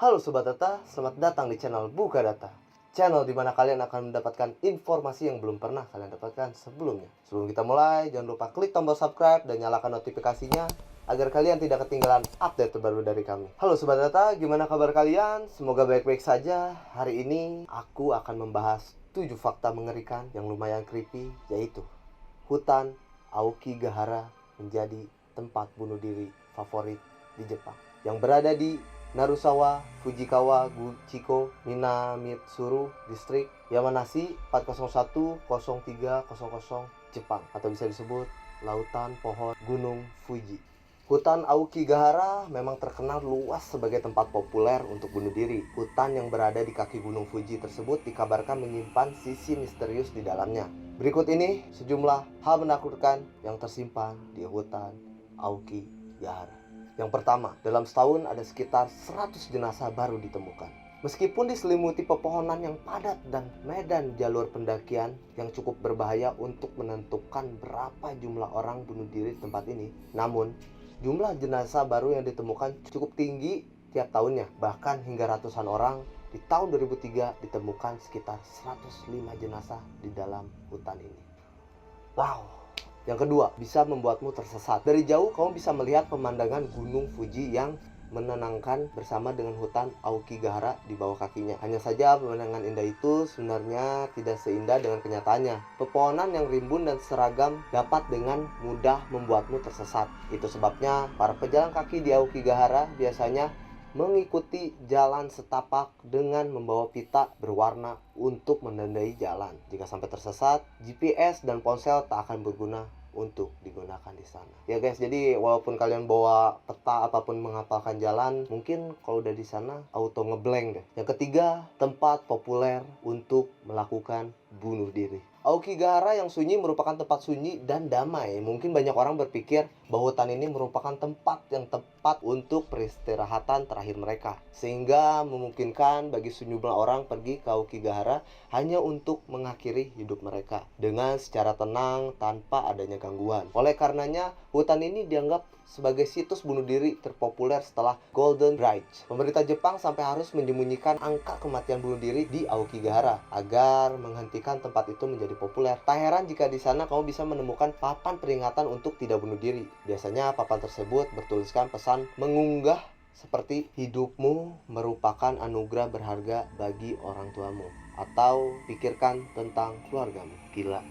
Halo Sobat Data, selamat datang di channel Buka Data. Channel di mana kalian akan mendapatkan informasi yang belum pernah kalian dapatkan sebelumnya. Sebelum kita mulai, jangan lupa klik tombol subscribe dan nyalakan notifikasinya agar kalian tidak ketinggalan update terbaru dari kami. Halo Sobat Data, gimana kabar kalian? Semoga baik-baik saja. Hari ini aku akan membahas 7 fakta mengerikan yang lumayan creepy, yaitu hutan Aokigahara menjadi tempat bunuh diri favorit di Jepang yang berada di Narusawa, Fujikawa, Guchiko, Minamitsuru, Distrik Yamanashi 401-0300 Jepang, atau bisa disebut Lautan Pohon Gunung Fuji. Hutan Aokigahara memang terkenal luas sebagai tempat populer untuk bunuh diri. Hutan yang berada di kaki Gunung Fuji tersebut dikabarkan menyimpan sisi misterius di dalamnya. Berikut ini sejumlah hal menakutkan yang tersimpan di hutan Aokigahara. Yang pertama, dalam setahun ada sekitar 100 jenazah baru ditemukan. Meskipun diselimuti pepohonan yang padat dan medan jalur pendakian yang cukup berbahaya untuk menentukan berapa jumlah orang bunuh diri di tempat ini, namun jumlah jenazah baru yang ditemukan cukup tinggi tiap tahunnya. Bahkan hingga ratusan orang di tahun 2003 ditemukan sekitar 105 jenazah di dalam hutan ini. Wow! Yang kedua, bisa membuatmu tersesat. Dari jauh kamu bisa melihat pemandangan Gunung Fuji yang menenangkan bersama dengan hutan Aokigahara di bawah kakinya. Hanya saja pemandangan indah itu sebenarnya tidak seindah dengan kenyataannya. Pepohonan yang rimbun dan seragam dapat dengan mudah membuatmu tersesat. Itu sebabnya para pejalan kaki di Aokigahara biasanya mengikuti jalan setapak dengan membawa pita berwarna untuk menandai jalan. Jika sampai tersesat, GPS dan ponsel tak akan berguna untuk digunakan di sana. Ya guys, jadi walaupun kalian bawa peta ataupun menghafalkan jalan, mungkin kalau udah di sana auto ngeblank deh. Yang ketiga, tempat populer untuk melakukan bunuh diri. Aokigahara yang sunyi merupakan tempat sunyi dan damai. Mungkin banyak orang berpikir bahwa hutan ini merupakan tempat yang tepat untuk peristirahatan terakhir mereka, sehingga memungkinkan bagi sejumlah orang pergi ke Aokigahara hanya untuk mengakhiri hidup mereka dengan secara tenang tanpa adanya gangguan. Oleh karenanya, hutan ini dianggap sebagai situs bunuh diri terpopuler setelah Golden Bridge. Pemerintah Jepang sampai harus menyembunyikan angka kematian bunuh diri di Aokigahara agar menghentikan tempat itu menjadi populer. Tak heran jika di sana kamu bisa menemukan papan peringatan untuk tidak bunuh diri. Biasanya papan tersebut bertuliskan pesan mengunggah seperti hidupmu merupakan anugerah berharga bagi orang tuamu, atau pikirkan tentang keluargamu. Gila.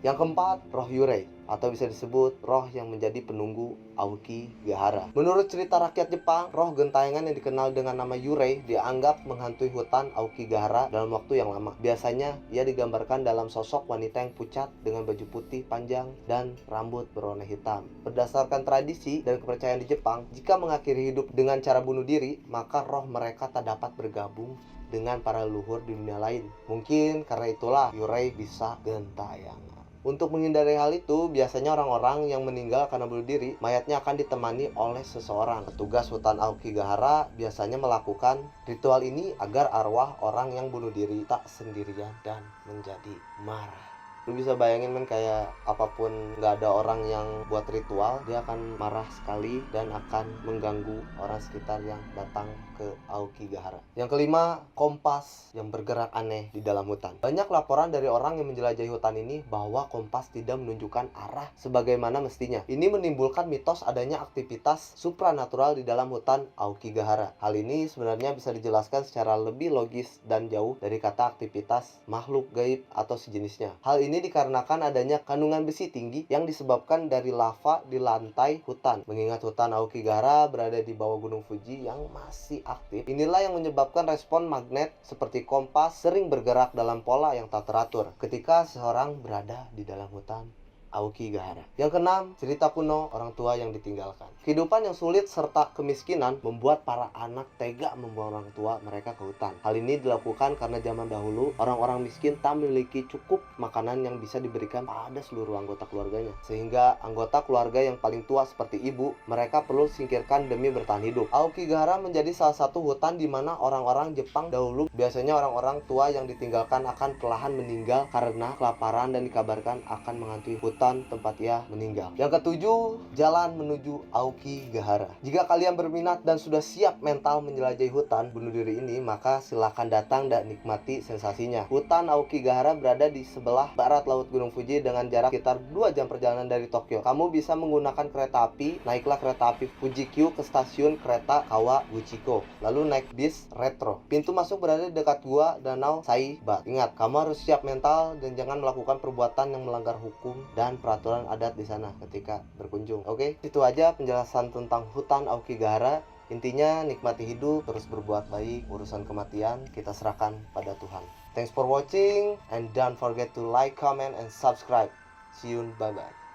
Yang keempat, roh Yurei, atau bisa disebut roh yang menjadi penunggu Aokigahara. Menurut cerita rakyat Jepang, roh gentayangan yang dikenal dengan nama Yurei dianggap menghantui hutan Aokigahara dalam waktu yang lama. Biasanya ia digambarkan dalam sosok wanita yang pucat dengan baju putih panjang dan rambut berwarna hitam. Berdasarkan tradisi dan kepercayaan di Jepang, jika mengakhiri hidup dengan cara bunuh diri, maka roh mereka tak dapat bergabung dengan para leluhur di dunia lain. Mungkin karena itulah Yurei bisa gentayangan. Untuk menghindari hal itu, biasanya orang-orang yang meninggal karena bunuh diri, mayatnya akan ditemani oleh seseorang. Petugas hutan Aokigahara biasanya melakukan ritual ini agar arwah orang yang bunuh diri tak sendirian dan menjadi marah. Lu bisa bayangin men, kayak apapun gak ada orang yang buat ritual, dia akan marah sekali dan akan mengganggu orang sekitar yang datang ke Aokigahara. Yang kelima, kompas yang bergerak aneh di dalam hutan. Banyak laporan dari orang yang menjelajahi hutan ini bahwa kompas tidak menunjukkan arah sebagaimana mestinya. Ini menimbulkan mitos adanya aktivitas supranatural di dalam hutan Aokigahara. Hal ini sebenarnya bisa dijelaskan secara lebih logis dan jauh dari kata aktivitas makhluk gaib atau sejenisnya. Hal ini dikarenakan adanya kandungan besi tinggi yang disebabkan dari lava di lantai hutan. Mengingat hutan Aokigahara berada di bawah Gunung Fuji yang masih aktif, inilah yang menyebabkan respon magnet seperti kompas sering bergerak dalam pola yang tak teratur ketika seseorang berada di dalam hutan Aokigahara. Yang keenam, cerita kuno orang tua yang ditinggalkan. Kehidupan yang sulit serta kemiskinan membuat para anak tega membawa orang tua mereka ke hutan. Hal ini dilakukan karena zaman dahulu orang-orang miskin tak memiliki cukup makanan yang bisa diberikan pada seluruh anggota keluarganya. Sehingga anggota keluarga yang paling tua seperti ibu, mereka perlu singkirkan demi bertahan hidup. Aokigahara menjadi salah satu hutan di mana orang-orang Jepang dahulu, biasanya orang-orang tua yang ditinggalkan akan perlahan meninggal karena kelaparan dan dikabarkan akan menghantui hutan hutan tempat ia meninggal. Yang ketujuh, jalan menuju Aokigahara. Jika kalian berminat dan sudah siap mental menjelajahi hutan bunuh diri ini, maka silahkan datang dan nikmati sensasinya. Hutan Aokigahara berada di sebelah barat laut Gunung Fuji dengan jarak sekitar 2 jam perjalanan dari Tokyo. Kamu bisa menggunakan kereta api, naiklah kereta api Fuji-Q ke stasiun kereta Kawaguchiko, lalu naik bis Retro. Pintu masuk berada di dekat gua Danau Saibat. Ingat, kamu harus siap mental dan jangan melakukan perbuatan yang melanggar hukum dan peraturan adat di sana ketika berkunjung. Oke, itu aja penjelasan tentang hutan Aokigahara. Intinya nikmati hidup, terus berbuat baik, urusan kematian kita serahkan pada Tuhan. Thanks for watching and don't forget to like, comment, and subscribe. See you, bye bye.